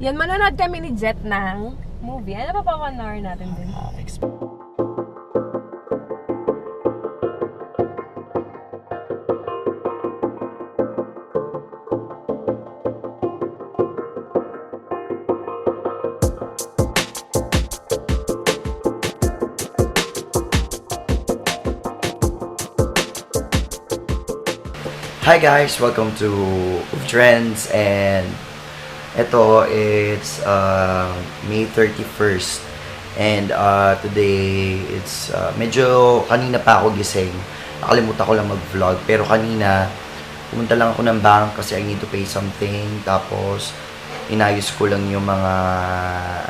Yan, manonood kami ni Jet ng movie. Ano pa pa-1 hour natin din? Hi guys, welcome to Trends, and ito it's May 31st, and today it's medyo kanina pa ako gising. Nakalimutan ko lang mag-vlog, pero kanina pumunta lang ako ng bank kasi I need to pay something, tapos inayos ko lang yung mga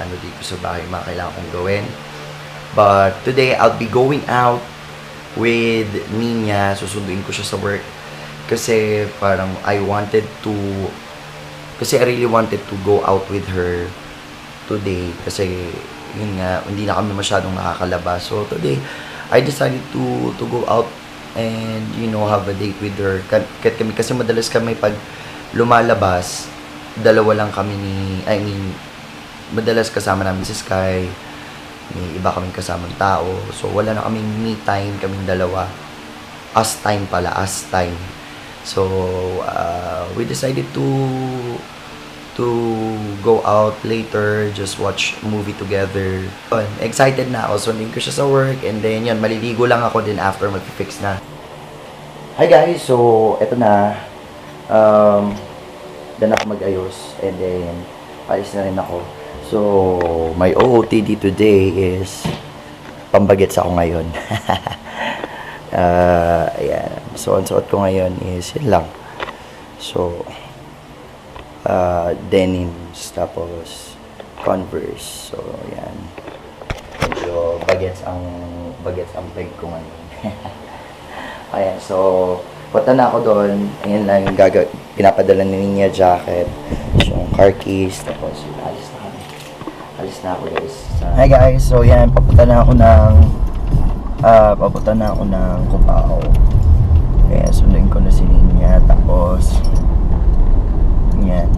ano dito sa bahay, mga kailangan kong gawin. But today I'll be going out with Nina. Susunduin ko siya sa work kasi parang I really wanted to go out with her today kasi yun nga, hindi na kami masyadong nakakalabas. So today I decided to go out and have a date with her. Kasi madalas kami pag lumalabas, dalawa lang kami madalas kasama namin si Sky, may iba kaming kasamang tao. So wala na kaming me time, kaming dalawa. Us time. So, we decided to go out later, just watch movie together. Excited na ako, sundin ko siya sa work, and then yun, maliligo lang ako din after mag-fix na. Hi guys, so eto na, dan ako mag-ayos, and then alis na rin ako. So, my OOTD today is pambagets ako ngayon. Ayan. So, ang suot ko ngayon is yun lang. So, denims, tapos Converse. So, ayan. Medyo bagets ang peg ko ngayon. Ayan. So, punta na ako doon. Ayan lang yung pinapadala ni Nina jacket. Yung car keys. Tapos, alis na ako guys. Hi guys. So, yan. Papunta na ako ng Cubao. Kaya sunduin ko na si Nina. Tapos yan,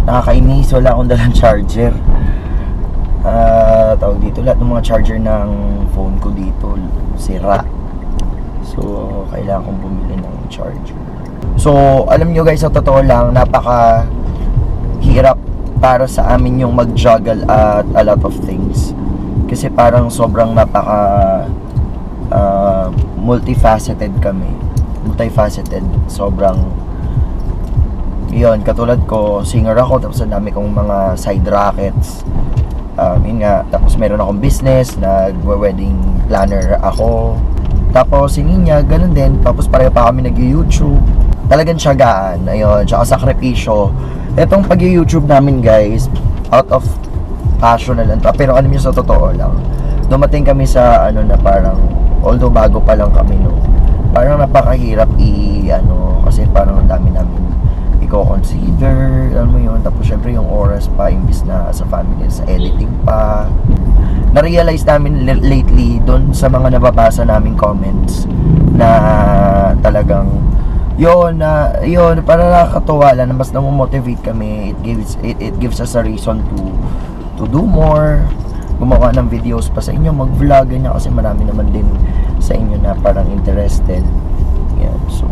nakakainis, wala akong dalang charger. Tawag dito, lahat ng mga charger ng phone ko dito sira. So kailangan kong bumili ng charger. So alam nyo guys, sa totoo lang, napaka hirap para sa amin yung mag-juggle at a lot of things. Kasi parang sobrang multifaceted kami. Sobrang yun, katulad ko, singer ako, tapos ang dami kong mga side rackets. Yun nga, tapos meron akong business, nag-wedding planner ako. Tapos si Nina, ganun din. Tapos pareho pa kami nag-YouTube. Talagang tiyagaan, ayun, tsaka sakripisyo. Etong pag-YouTube namin guys, out of passion na lang. Pero alam niyo, sa totoo lang, dumating kami sa na parang, although bago pa lang kami parang napakahirap kasi parang ang dami namin i-consider, alam mo yun. Tapos syempre yung oras pa, imbis na sa family, sa editing pa. Na-realize namin lately doon sa mga nababasa naming comments na talagang yun, para nakakatuwa lang, mas namomotivate kami. It gives us a reason to do more, gumawa ng videos pa sa inyo, mag-vlog, ganyan, kasi marami naman din sa inyo na parang interested. Yan, so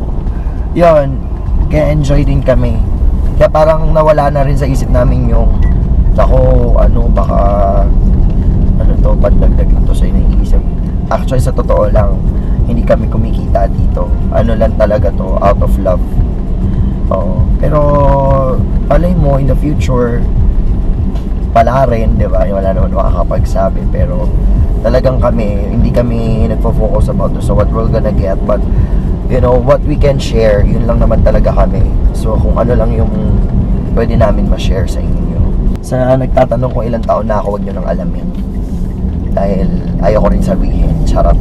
yun, kaya enjoy din kami. Kaya parang nawala na rin sa isip namin yung baka pandagdag lang to sa iniisip. Actually, sa totoo lang, hindi kami kumikita dito. Lang talaga to, out of love. Pero palay mo, in the future, pala rin, di ba? Wala naman makakapagsabi, pero talagang hindi kami nagfo-focus about so what we're gonna get, but what we can share, yun lang naman talaga kami. So kung ano lang yung pwede namin ma-share sa inyo. Sa nagtatanong kung ilang taon na ako, huwag nyo nang alamin, dahil ayaw ko rin sabihin. Charot.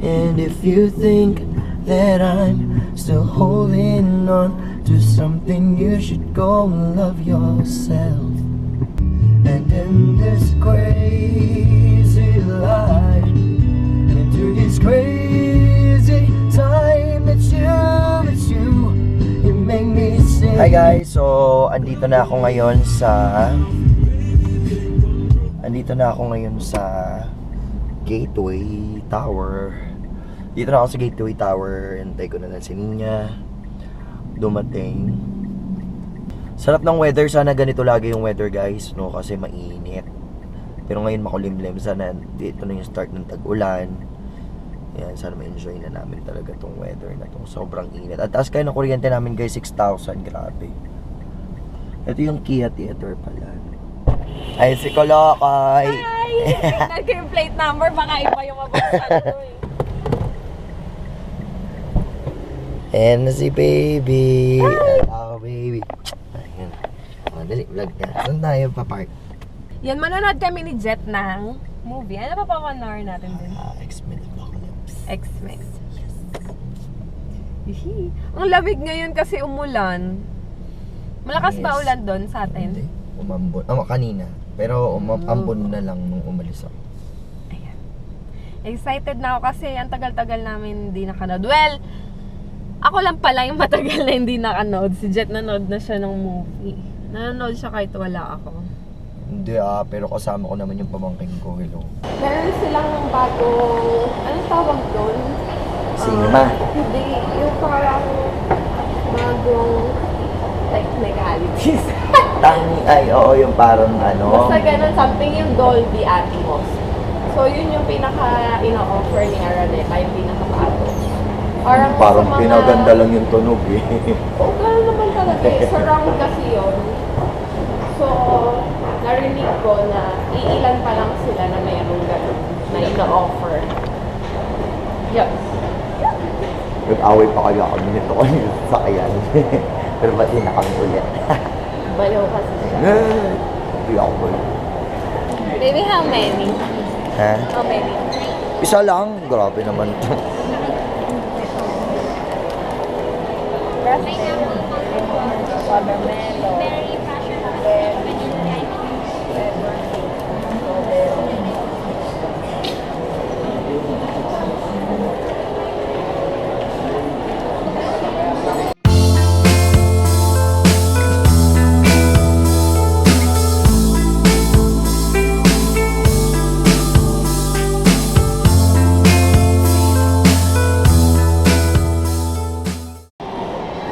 And if you think that I'm still holding on to something, you should go and love yourself. And in this crazy life guys, so andito na ako ngayon sa Gateway Tower. Dito na ako sa Gateway Tower. Hintay ko na lang si Nina dumating. Sarap ng weather, sana ganito lagi yung weather guys, no, kasi mainit. Pero ngayon makulimlim, sana dito na yung start ng tag-ulan. Ayan, sana ma-enjoy na namin talaga tong weather na tong sobrang init. At taas kayo ng kuryente namin guys, 6,000, grabe. Ito yung Kia Theater pala. Ay, si Kolokoy! Hi! Tingnan ko yung plate number, baka iba yung mabuksan ko eh. And si baby! Hello baby! Ayan. Dali, vlog yan. Saan tayo papark? Yan, manonood kami ni Jet ng movie. Ano pa pa-honor natin din? X-Men Apocalypse. X-Men. Hihi. Ang lamig ngayon kasi umulan. Malakas ba Yes. ulan doon sa Hindi. atin? Umambon. Kanina. Pero umambon na lang nung umalis ako. Ayan. Excited na ako kasi ang tagal-tagal namin hindi nakanood. Well, ako lang pala yung matagal na hindi nakanood. Si Jet nanood na siya ng movie. Nanonood siya kahit wala ako. Hindi pero kasama ko naman yung pamangkin ko. Hello. Meron silang bagong, anong tawag doon? Cinema. Hindi, yung parang bagong technicalities. Oo, yung parang Basta ganun, something yung Dolby Atmos. So yun yung pinaka ino-offer ni Araneta, yung pinaka-bago. Parang pinaganda lang yung tunog eh. Oo, gano'n naman talaga eh. Surround kasi yun. So, narinig ko na iilan pa lang sila na mayroong gano'n na ino-offer. Yep. Nag-away pa kaya kami nito kanina sa kayan. Pero ba't yun na kami ulit? Balaw kasi siya. Hindi ako ba? Baby, how many? Ha? How many? Isa lang? Grabe naman to.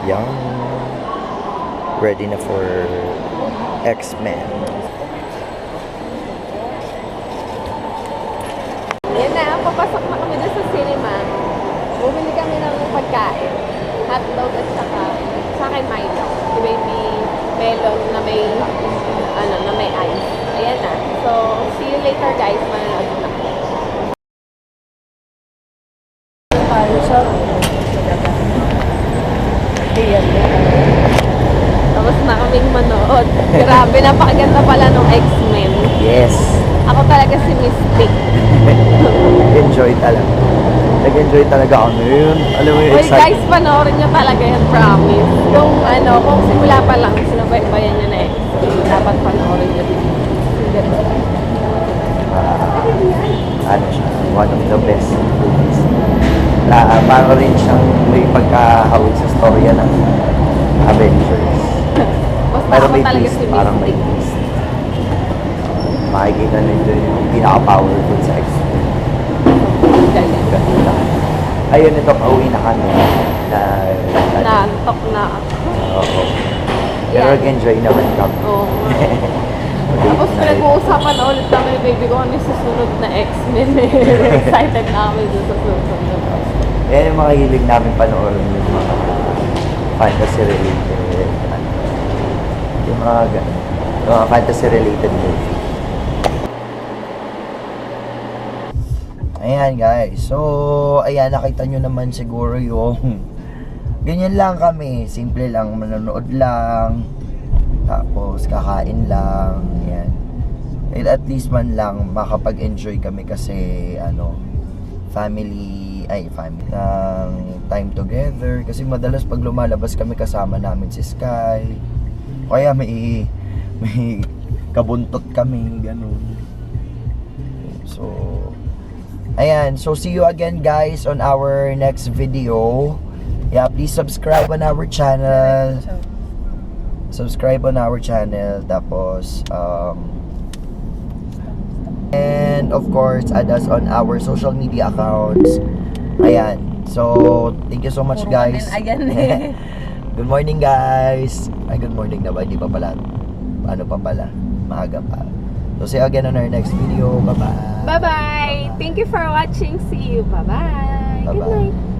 Young. Ready na for X-Men. Yan na, papasok na kami doon sa cinema. Bumili kami ng pagkain. Hotdog at saka sa akin Milo. Si baby melon na may na may ice. Ayan na. So, see you later guys. Manonood na. Tapos na kaming manood. Grabe, napakaganda pala ng X-Men. Yes. Ako talaga si Mystic. Enjoy talaga. Nag-enjoy talaga ako ngayon. Alam mo yung Well guys, excitement. panoorin nyo talaga yan, promise. Kung simula pa lang, sinabaybayan nyo na dapat panoorin nyo din. Siya, one of the best movies. Parang rin siyang may pagkahawig sa storya ng Avengers. Basta Pero ako may talaga twist, si parang may Mystic. twist. Makikita nito yung pinaka-powerful sa X-Men. Galing. Ayun, ito, pauwi na kami. Naantok na ako. Oo. Pero Yan. nag-enjoy naman kami. Oo. Tapos pinag-uusapan na ulit kami ni baby ko ano yung susunod na X-Men. Excited na kami dun sa susunod. Yan yung mga hilig namin panoorin yung mga fantasy related. Yung mga ganun. Yung mga fantasy related movie. Ayan guys. So, ayan, nakita nyo naman siguro yung ganyan lang kami. Simple lang, manonood lang. Tapos, kakain lang. Ayan. And at least man lang, makapag-enjoy kami kasi, family, ng time together. Kasi madalas pag lumalabas kami, kasama namin si Sky. Kaya may kabuntot kami, ganun. So, ayan. So, see you again guys on our next video. Yeah, please subscribe on our channel. subscribe on our channel. Tapos, and of course, add us on our social media accounts. Ayan. So, thank you so much, Puro guys. ayan eh. Good morning, guys. Ay, good morning na ba? Hindi pa pala. Ano pa pala? Maaga pa. So, see you again on our next video. Bye-bye. Bye-bye. Thank you for watching. See you. Bye-bye. Good Bye-bye. night.